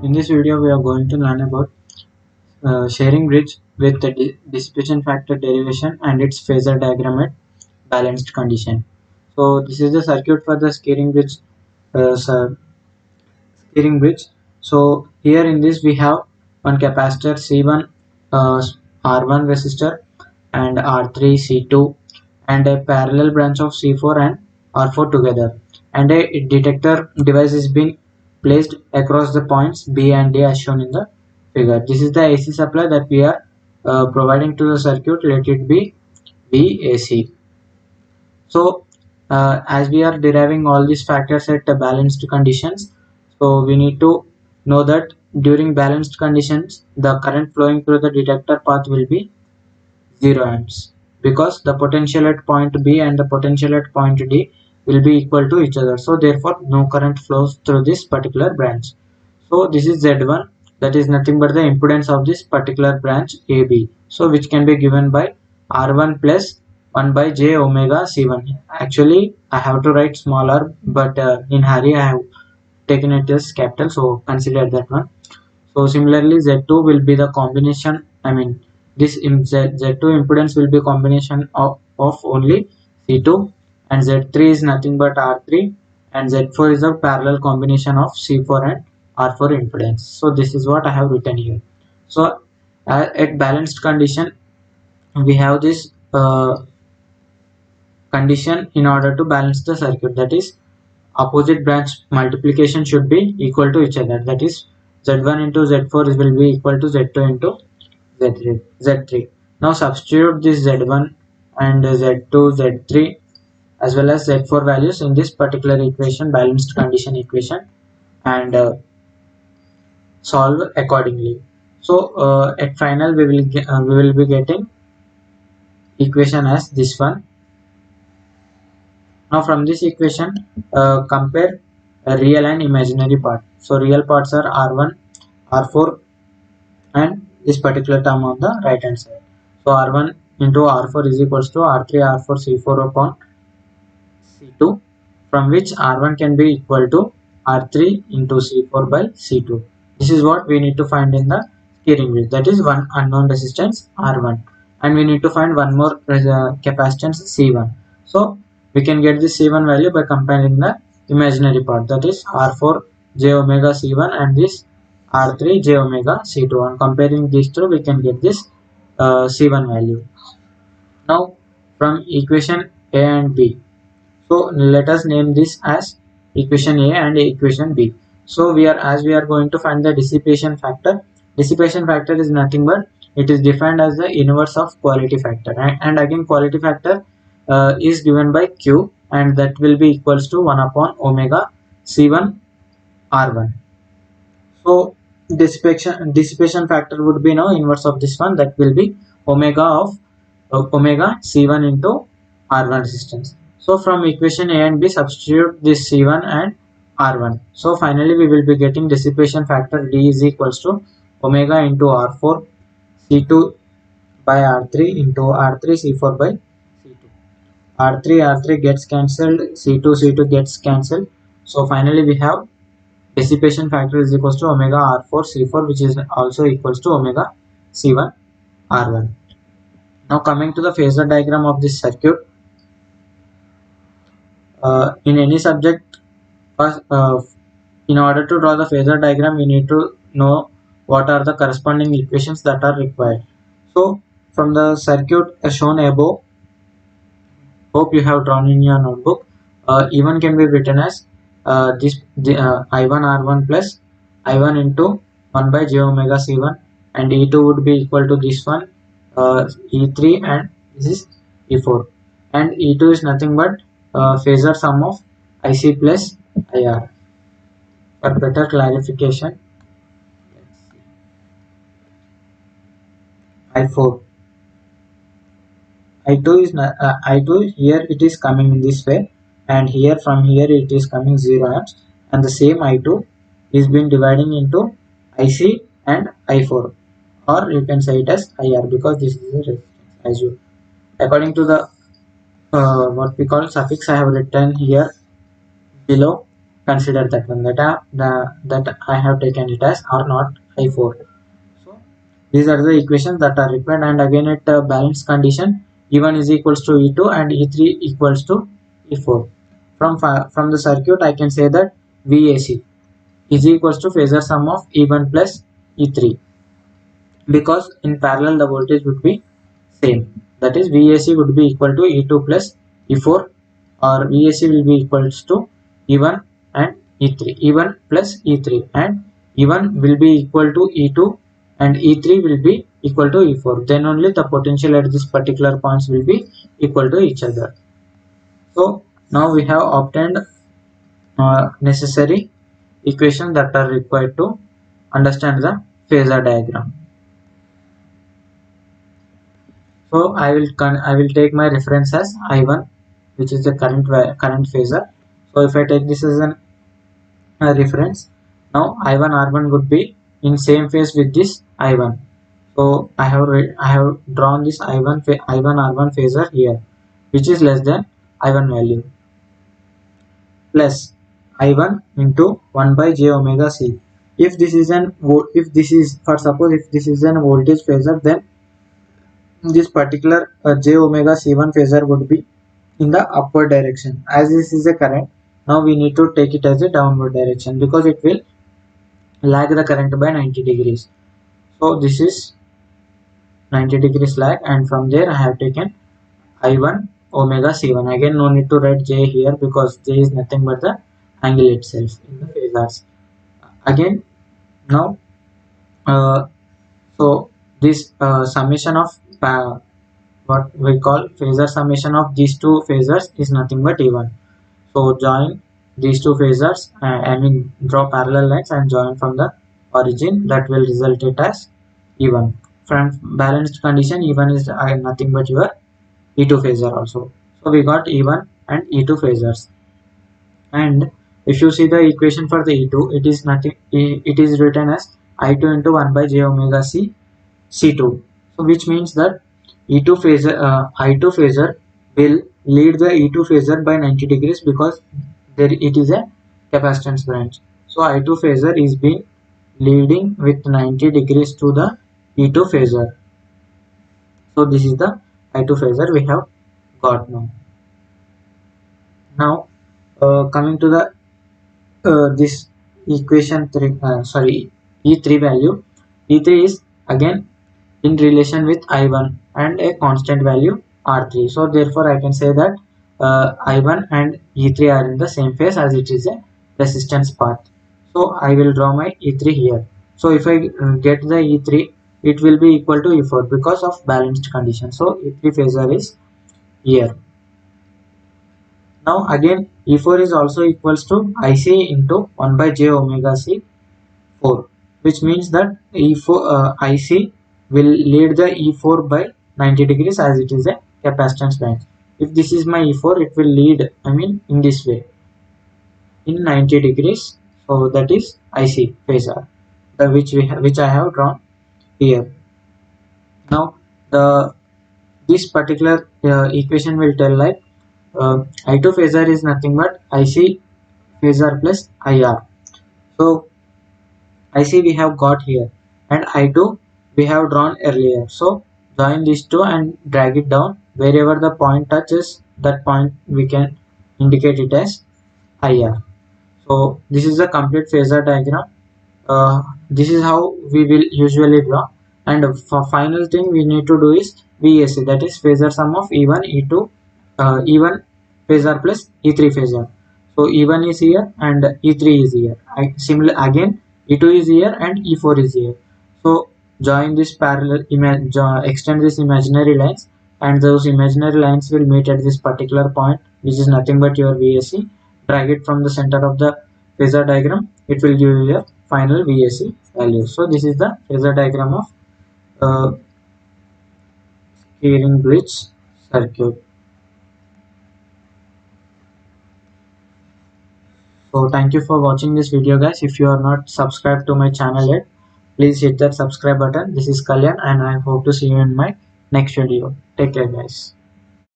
in this video we are going to learn about sharing bridge with the dissipation factor derivation and its phasor diagram at balanced condition. So this is the circuit for the steering bridge. So here in this we have one capacitor C1, R1 resistor and R3 C2 and a parallel branch of C4 and R4 together, and a detector device is being placed across the points B and D as shown in the figure. This is the AC supply that we are providing to the circuit. Let it be VAC. So as we are deriving all these factors at balanced conditions, so we need to know that during balanced conditions the current flowing through the detector path will be 0 amps, because the potential at point B and the potential at point D will be equal to each other. So therefore no current flows through this particular branch. So this is Z1, that is nothing but the impedance of this particular branch AB. So which can be given by R1 plus 1 by j omega C1. Actually I have to write smaller, but in hurry I have taken it as capital, so consider that one. So similarly Z2 will be the combination, this Z2 impedance will be combination of only C2, and Z3 is nothing but R3, and Z4 is a parallel combination of C4 and R4 impedance. So this is what I have written here. So at balanced condition we have this condition in order to balance the circuit, that is opposite branch multiplication should be equal to each other, that is Z1 into Z4 will be equal to Z2 into Z3. Now substitute this Z1 and Z2, Z3 as well as Z4 values in this particular equation, balanced condition equation, and solve accordingly. So at final we will be getting equation as this one. Now from this equation compare a real and imaginary part. So real parts are R1, R4 and this particular term on the right hand side. So R1 into R4 is equals to R3 R4 C4 upon C2, from which R1 can be equal to R3 into C4 by C2. This is what we need to find in the steering wheel, that is one unknown resistance R1, and we need to find one more capacitance C1. So we can get this C1 value by comparing the imaginary part, that is R4 j omega C1 and this R3 j omega C2. On comparing these two we can get this C1 value. Now from equation A and B, so let us name this as equation A and equation B. So we are going to find the dissipation factor. Dissipation factor is nothing but it is defined as the inverse of quality factor, and again quality factor is given by Q, and that will be equals to 1 upon omega C1 R1. So dissipation factor would be now inverse of this one, that will be omega of omega C1 into R1 resistance. So from equation A and B substitute this C1 and R1. So finally we will be getting dissipation factor D is equals to omega into R4 C2 by R3 into R3 C4 by C2. R3 gets cancelled, C2 gets cancelled. So finally we have dissipation factor is equals to omega R4 C4, which is also equals to omega C1 R1. Now coming to the phasor diagram of this circuit. In any subject, in order to draw the phasor diagram we need to know what are the corresponding equations that are required. So from the circuit shown above, hope you have drawn in your notebook, E1 can be written as I1 R1 plus I1 into 1 by j omega C1, and E2 would be equal to this one, E3, and this is E4, and E2 is nothing but phasor sum of IC plus IR. For better clarification, I4, I2 is I2 here it is coming in this way, and here from here it is coming 0 amps, and the same I2 is been dividing into IC and I4, or you can say it as IR, because this is a resistance as you according to the what we call suffix I have written here below, consider that one, that I have taken it as R0 I4. So these are the equations that are required, and again at balanced condition E1 is equals to E2 and E3 equals to E4. From the circuit I can say that VAC is equals to phasor sum of E1 plus E3, because in parallel the voltage would be same, that is VAC would be equal to E2 plus E4, or VAC will be equals to E1 and E3, E1 plus E3, and E1 will be equal to E2 and E3 will be equal to E4. Then only the potential at this particular points will be equal to each other. So now we have obtained necessary equations that are required to understand the phasor diagram. So I will take my reference as I1, which is the current phasor. So if I take this as a reference, now I1 R1 would be in same phase with this I1. So I have drawn this I1 R1 phasor here, which is less than I1 value, plus I1 into 1 by j omega c. If this is suppose if this is an voltage phasor, then this particular j omega c1 phasor would be in the upward direction. As this is a current, now we need to take it as a downward direction, because it will lag the current by 90 degrees. So this is 90 degrees lag, and from there I have taken I1 omega c1. Again, no need to write j here, because j is nothing but the angle itself in the phasors. Again, now so this summation of what we call phasor summation of these two phasors is nothing but E1. So join these two phasors, draw parallel lines and join from the origin, that will result it as E1. From balanced condition, E1 is nothing but your E2 phasor also. So we got E1 and E2 phasors. And if you see the equation for the E2, it is nothing. It is written as I2 into 1 by j omega c C2. So which means that I2 phasor will lead the E2 phasor by 90 degrees, because there it is a capacitance branch. So I2 phasor is being leading with 90 degrees to the E2 phasor. So this is the I2 phasor we have got now. Now coming to the this equation 3, E3 value. E3 is again in relation with I1 and a constant value R3. So therefore I can say that I1 and E3 are in the same phase, as it is a resistance path. So I will draw my E3 here. So if I get the E3, it will be equal to E4 because of balanced condition. So E3 phasor is here. Now again E4 is also equals to IC into 1 by j omega c 4, which means that IC will lead the E4 by 90 degrees, as it is a capacitance branch. If this is my E4, it will lead in this way in 90 degrees. So that is IC phasor, which I have drawn here. Now this particular equation will tell like I2 phasor is nothing but IC phasor plus IR. So IC we have got here, and I2 we have drawn earlier. So join these two and drag it down. Wherever the point touches, that point we can indicate it as IR. So this is the complete phasor diagram. This is how we will usually draw. And for final thing we need to do is VAC, that is phasor sum of E1, E2, E1 phasor plus E3 phasor. So E1 is here and E3 is here. Similar again, E2 is here and E4 is here. So join this parallel extend this imaginary lines, and those imaginary lines will meet at this particular point, which is nothing but your VAC. Drag it from the center of the phasor diagram, it will give you your final VAC value. So this is the phasor diagram of steering bridge circuit. So thank you for watching this video, guys. If you are not subscribed to my channel yet, please hit that subscribe button. This is Kalyan, and I hope to see you in my next video. Take care, guys.